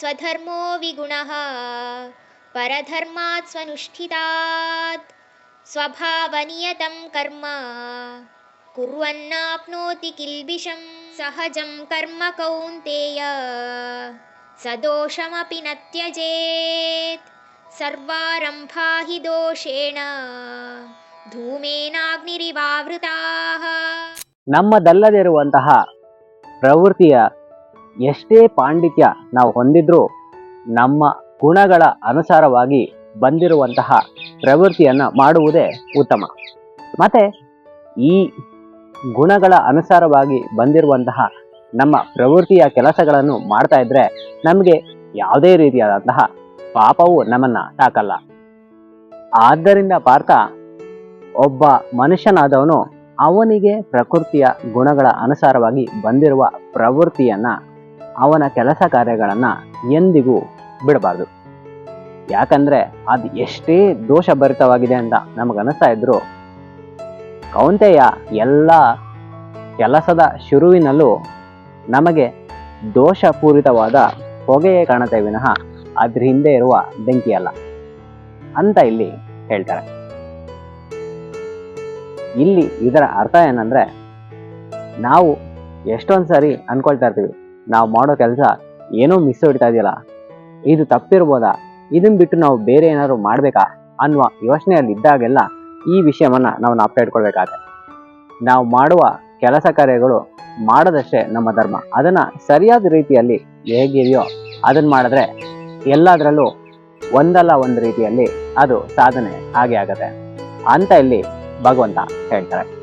ಸ್ವಧರ್ಮೋ ವಿಗುಣಃ ಪರಧರ್ಮಾತ್ ಸ್ವನುಷ್ಠಿತಾತ್ ಸ್ವಭಾವನಿಯತಂ ಕರ್ಮ ಕುರ್ವನ್ನಾಪ್ನೋತಿ ಕಿಲ್ಬಿಷಂ ಸಹಜಂ ಕರ್ಮ ಕೌಂತೇಯ ಸದೋಷಮಪಿ ನ ತ್ಯಜೇತ್ ಸರ್ವಾರಂಭಾ ಹಿ ದೋಷೇಣ ಧೂಮೇನಾಗ್ನಿರಿವಾವೃತಾಃ. ನಮ್ಮದಲ್ಲದಿರುವಂತಹ ಪ್ರವೃತ್ತಿಯ ಎಷ್ಟೇ ಪಾಂಡಿತ್ಯ ನಾವು ಹೊಂದಿದ್ರೂ ನಮ್ಮ ಗುಣಗಳ ಅನುಸಾರವಾಗಿ ಬಂದಿರುವಂತಹ ಪ್ರವೃತ್ತಿಯನ್ನು ಮಾಡುವುದೇ ಉತ್ತಮ. ಮತ್ತೆ ಈ ಗುಣಗಳ ಅನುಸಾರವಾಗಿ ಬಂದಿರುವಂತಹ ನಮ್ಮ ಪ್ರವೃತ್ತಿಯ ಕೆಲಸಗಳನ್ನು ಮಾಡ್ತಾ ಇದ್ರೆ ನಮಗೆ ಯಾವುದೇ ರೀತಿಯಾದಂತಹ ಪಾಪವು ನಮ್ಮನ್ನ ತಾಕಲ್ಲ. ಆದ್ದರಿಂದ ಪಾರ್ಥ, ಒಬ್ಬ ಮನುಷ್ಯನಾದವನು ಅವನಿಗೆ ಪ್ರಕೃತಿಯ ಗುಣಗಳ ಅನುಸಾರವಾಗಿ ಬಂದಿರುವ ಪ್ರವೃತ್ತಿಯನ್ನ, ಅವನ ಕೆಲಸ ಕಾರ್ಯಗಳನ್ನ ಎಂದಿಗೂ ಬಿಡಬಾರ್ದು. ಯಾಕಂದ್ರೆ ಅದು ಎಷ್ಟೇ ದೋಷಭರಿತವಾಗಿದೆ ಅಂತ ನಮಗನಿಸ್ತಾ ಇದ್ರು, ಕೌಂತೆಯ ಎಲ್ಲ ಕೆಲಸದ ಶುರುವಿನಲ್ಲೂ ನಮಗೆ ದೋಷಪೂರಿತವಾದ ಹೊಗೆಯೇ ಕಾಣುತ್ತೆ ವಿನಃ ಅದ್ರ ಹಿಂದೆ ಇರುವ ಬೆಂಕಿ ಅಲ್ಲ ಅಂತ ಇಲ್ಲಿ ಹೇಳ್ತಾರೆ. ಇಲ್ಲಿ ಇದರ ಅರ್ಥ ಏನಂದ್ರೆ, ನಾವು ಎಷ್ಟೊಂದು ಸರಿ ಅನ್ಕೊಳ್ತಾ ಇರ್ತೀವಿ, ನಾವು ಮಾಡೋ ಕೆಲಸ ಏನೋ ಮಿಸ್ ಹೊಡಿತಾ ಇದೆಯಲ್ಲ, ಇದು ತಪ್ಪಿರ್ಬೋದಾ, ಇದನ್ನ ಬಿಟ್ಟು ನಾವು ಬೇರೆ ಏನಾದ್ರು ಮಾಡ್ಬೇಕಾ ಅನ್ನುವ ಯೋಚನೆಯಲ್ಲಿ ಇದ್ದಾಗೆಲ್ಲ ಈ ವಿಷಯವನ್ನ ನಾವು ಜ್ಞಾಪಕ ಇಟ್ಕೊಳ್ಬೇಕಾಗುತ್ತೆ. ನಾವು ಮಾಡುವ ಕೆಲಸ ಕಾರ್ಯಗಳು ಮಾಡೋದಷ್ಟೇ ನಮ್ಮ ಧರ್ಮ. ಅದನ್ನ ಸರಿಯಾದ ರೀತಿಯಲ್ಲಿ ಹೇಗಿದೆಯೋ ಅದನ್ನ ಮಾಡಿದ್ರೆ ಎಲ್ಲದರಲ್ಲೂ ಒಂದಲ್ಲ ಒಂದು ರೀತಿಯಲ್ಲಿ ಅದು ಸಾಧನೆ ಹಾಗೆ ಆಗತ್ತೆ ಅಂತ ಇಲ್ಲಿ ಭಗವಂತ ಹೇಳ್ತಾರೆ.